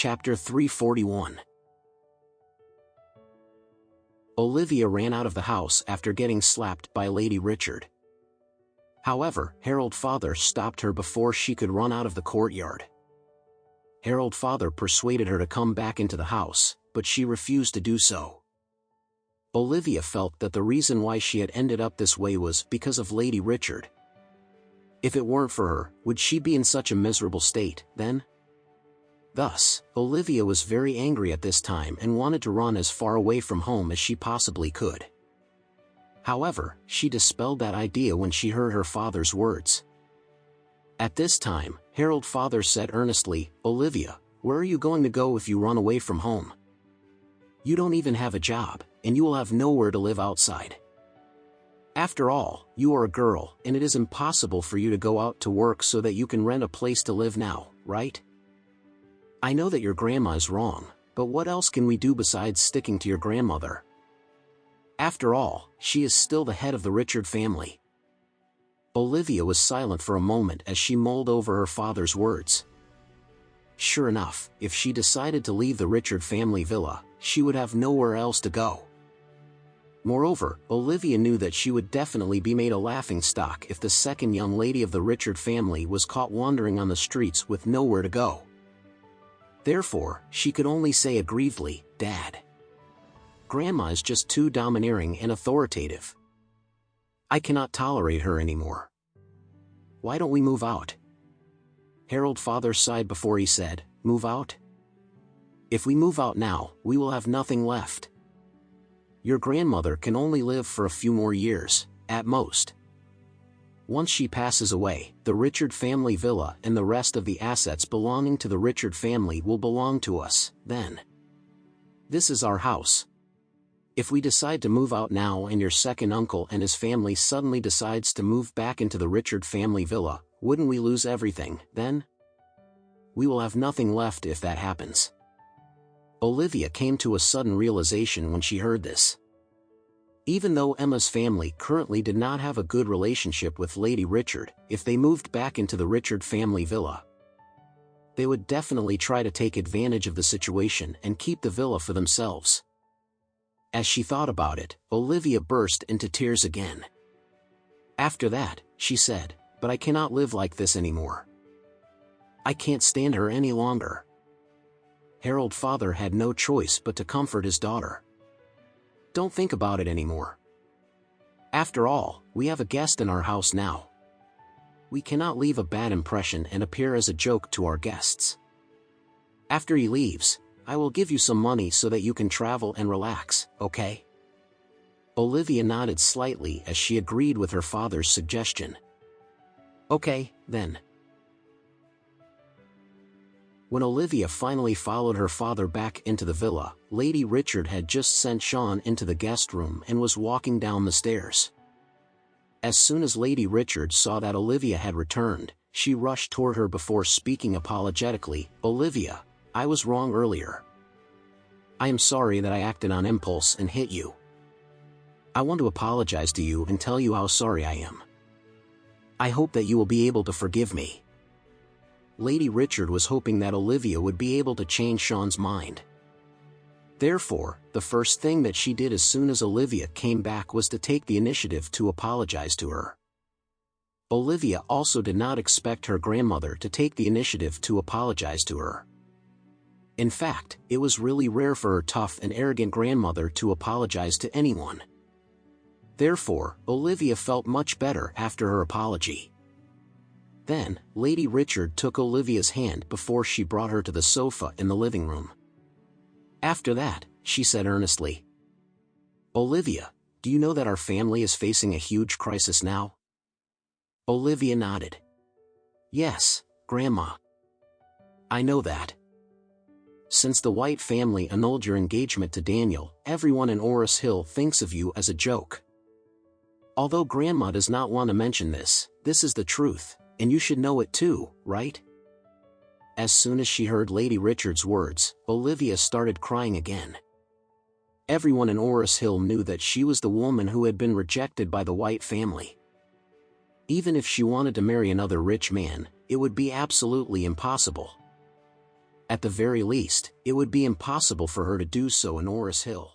Chapter 341. Olivia ran out of the house after getting slapped by Lady Richard. However, Harold Father stopped her before she could run out of the courtyard. Harold Father persuaded her to come back into the house, but she refused to do so. Olivia felt that the reason why she had ended up this way was because of Lady Richard. If it weren't for her, would she be in such a miserable state, then? Thus, Olivia was very angry at this time and wanted to run as far away from home as she possibly could. However, she dispelled that idea when she heard her father's words. At this time, Harold Father said earnestly, "Olivia, where are you going to go if you run away from home? You don't even have a job, and you will have nowhere to live outside. After all, you are a girl, and it is impossible for you to go out to work so that you can rent a place to live now, right? I know that your grandma is wrong, but what else can we do besides sticking to your grandmother? After all, she is still the head of the Richard family." Olivia was silent for a moment as she mulled over her father's words. Sure enough, if she decided to leave the Richard family villa, she would have nowhere else to go. Moreover, Olivia knew that she would definitely be made a laughingstock if the second young lady of the Richard family was caught wandering on the streets with nowhere to go. Therefore, she could only say aggrievedly, "Dad. Grandma is just too domineering and authoritative. I cannot tolerate her anymore. Why don't we move out?" Harold Father sighed before he said, "Move out? If we move out now, we will have nothing left. Your grandmother can only live for a few more years, at most. Once she passes away, the Richard family villa and the rest of the assets belonging to the Richard family will belong to us, then. This is our house. If we decide to move out now and your second uncle and his family suddenly decides to move back into the Richard family villa, wouldn't we lose everything, then? We will have nothing left if that happens." Olivia came to a sudden realization when she heard this. Even though Emma's family currently did not have a good relationship with Lady Richard, if they moved back into the Richard family villa, they would definitely try to take advantage of the situation and keep the villa for themselves. As she thought about it, Olivia burst into tears again. After that, she said, "But I cannot live like this anymore. I can't stand her any longer." Harold Father had no choice but to comfort his daughter. "Don't think about it anymore. After all, we have a guest in our house now. We cannot leave a bad impression and appear as a joke to our guests. After he leaves, I will give you some money so that you can travel and relax, okay?" Olivia nodded slightly as she agreed with her father's suggestion. "Okay, then." When Olivia finally followed her father back into the villa, Lady Richard had just sent Sean into the guest room and was walking down the stairs. As soon as Lady Richard saw that Olivia had returned, she rushed toward her before speaking apologetically, "Olivia, I was wrong earlier. I am sorry that I acted on impulse and hit you. I want to apologize to you and tell you how sorry I am. I hope that you will be able to forgive me." Lady Richard was hoping that Olivia would be able to change Sean's mind. Therefore, the first thing that she did as soon as Olivia came back was to take the initiative to apologize to her. Olivia also did not expect her grandmother to take the initiative to apologize to her. In fact, it was really rare for her tough and arrogant grandmother to apologize to anyone. Therefore, Olivia felt much better after her apology. Then, Lady Richard took Olivia's hand before she brought her to the sofa in the living room. After that, she said earnestly, "Olivia, do you know that our family is facing a huge crisis now?" Olivia nodded. "Yes, Grandma. I know that. Since the White family annulled your engagement to Daniel, everyone in Orris Hill thinks of you as a joke. Although Grandma does not want to mention this, this is the truth. And you should know it too, right?" As soon as she heard Lady Richard's words, Olivia started crying again. Everyone in Orris Hill knew that she was the woman who had been rejected by the White family. Even if she wanted to marry another rich man, it would be absolutely impossible. At the very least, it would be impossible for her to do so in Orris Hill.